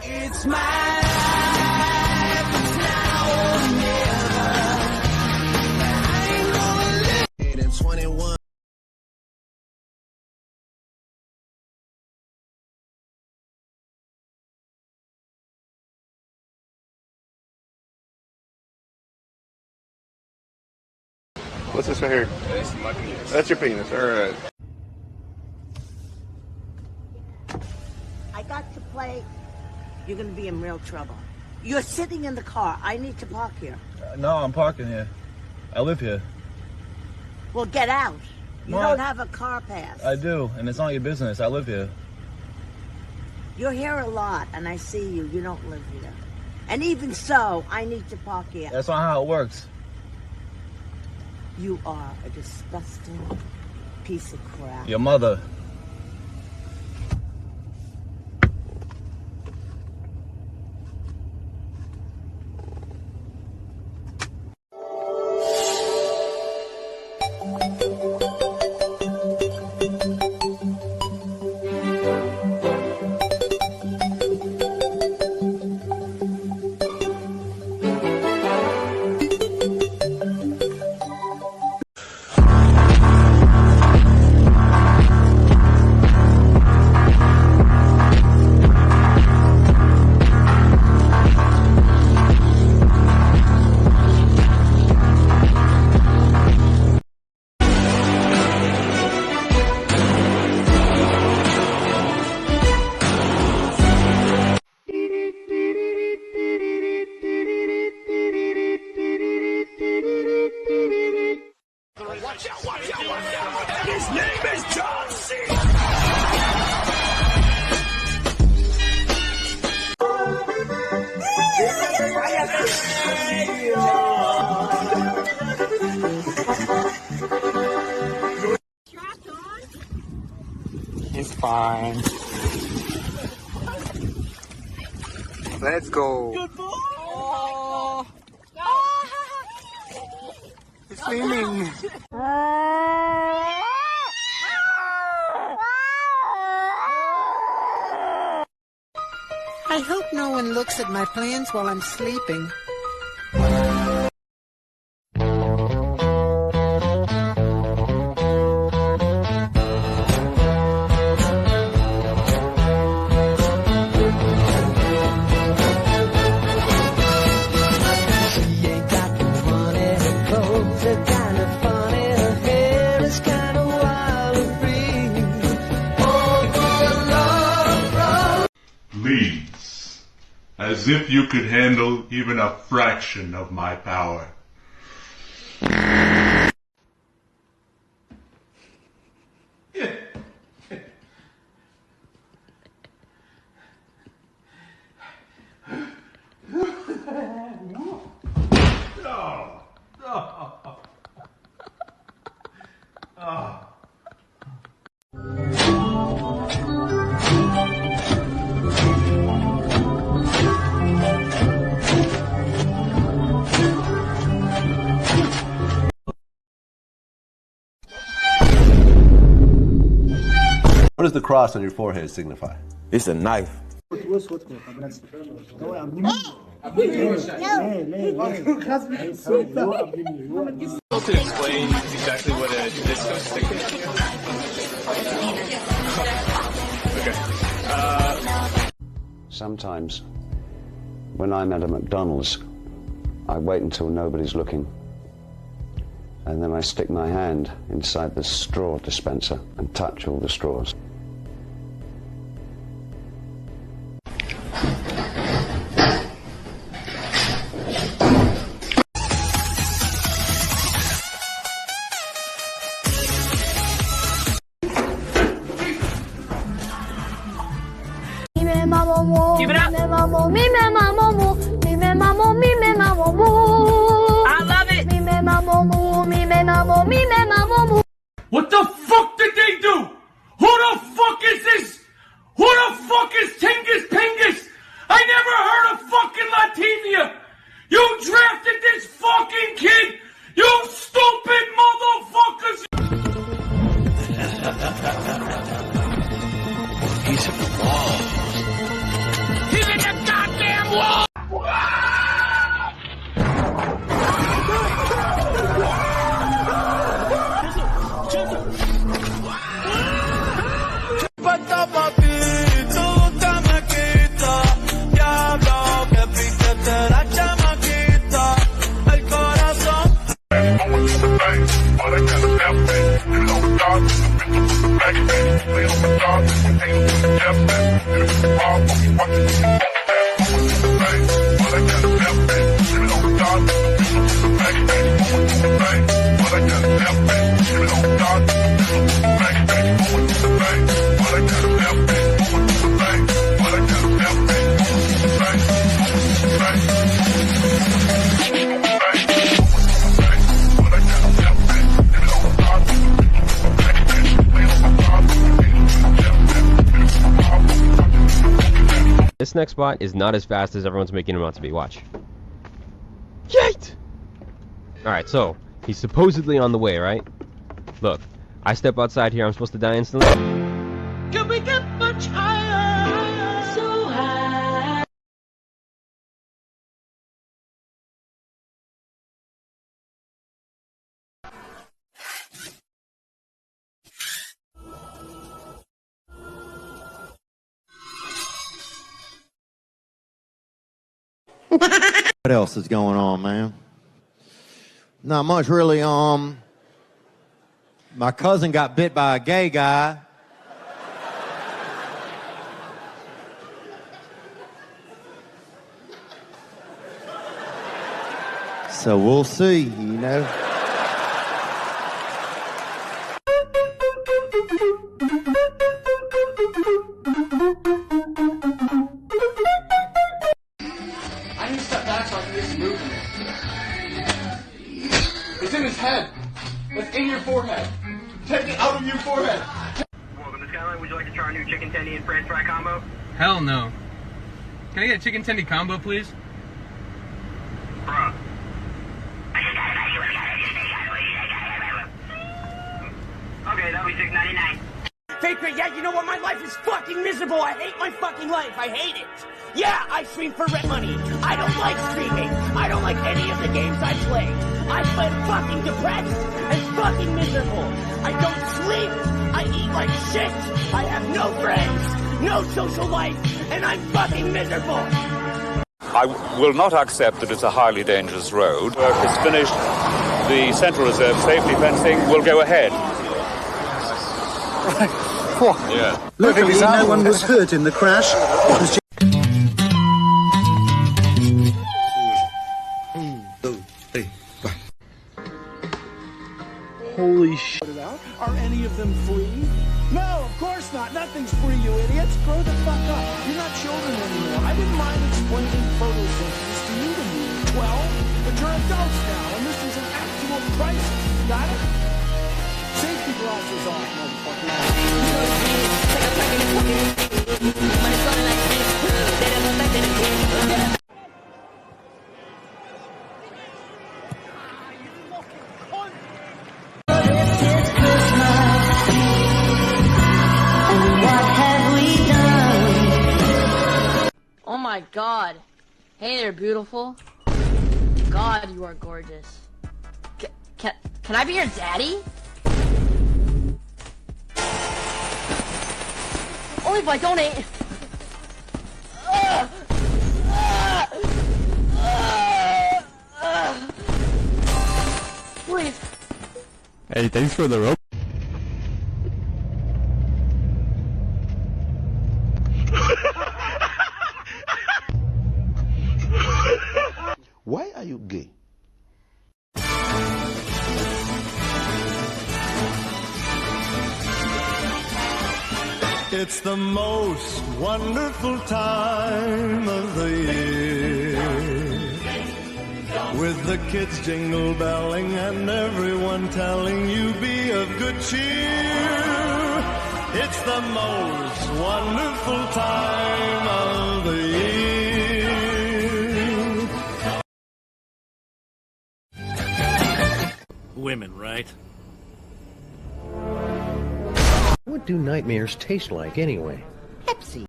It's my life, it's now or never. I ain't gonna live in 21. What's this right here? This is my penis. That's your penis, alright. I got to play. You're going to be in real trouble. You're sitting in the car. I need to park here. No, I'm parking here. I live here. Well, get out. You No, don't have a car pass. I do, and it's not your business. I live here. You're here a lot, and I see you. You don't live here. And even so, I need to park here. That's not how it works. You are a disgusting piece of crap. Your mother. His name is John C. It's fine. Let's go. Good boy. Oh. It's swimming. I hope no one looks at my plans while I'm sleeping. Please, as if you could handle even a fraction of my power. What does the cross on your forehead signify? It's a knife. How to explain exactly what a disco stick is? Okay. Sometimes, when I'm at a McDonald's, I wait until nobody's looking. And then I stick my hand inside the straw dispenser and touch all the straws. Keep it up. I love it. What the fuck did they do? Who the fuck is this? Who the fuck is Tingus Pingus? I never heard of fucking Latvia. You drafted this fucking kid. You stupid motherfuckers. He's a ball. He's in the This next spot is not as fast as everyone's making him out to be. Watch. Yeet! Alright, so, he's supposedly on the way, right? Look, I step outside here, I'm supposed to die instantly. Can we get much higher? So high. What else is going on, man? Not much, really. My cousin got bit by a gay guy. So we'll see, you know. I need to step back so I can get some movement. It's in his head. It's in your forehead. Take it out of your forehead. Welcome to Skyline. Would you like to try our new chicken tendy and french fry combo? Hell no. Can I get a chicken tendy combo, please? Bruh. Okay, that'll be $6.99. Faker, yeah, you know what? My life is fucking miserable. I hate my fucking life. I hate it. Yeah, I stream for rent money. I don't like streaming. I don't like any of the games I play. I'm fucking depressed and fucking miserable. I don't sleep. I eat like shit. I have no friends, no social life, and I'm fucking miserable. I will not accept that it's a highly dangerous road. Work is finished. The Central Reserve safety fencing will go ahead. Yeah. Luckily, no one was hurt in the crash. It was Holy shit. Are any of them free? No, of course not. Nothing's free, you idiots. Grow the fuck up. You're not children anymore. I didn't mind explaining photosynthesis to you when you were 12, but you're adults now, and this is an actual crisis. Got it? Safety glasses off, motherfucker. Oh my god. Hey there, beautiful. God, you are gorgeous. Can I be your daddy? Only if I donate. Please. Hey, thanks for the rope. Why are you gay? It's the most wonderful time of the year, with the kids jingle belling and everyone telling you be of good cheer. It's the most wonderful time of the year. Women, right? What do nightmares taste like anyway? Pepsi.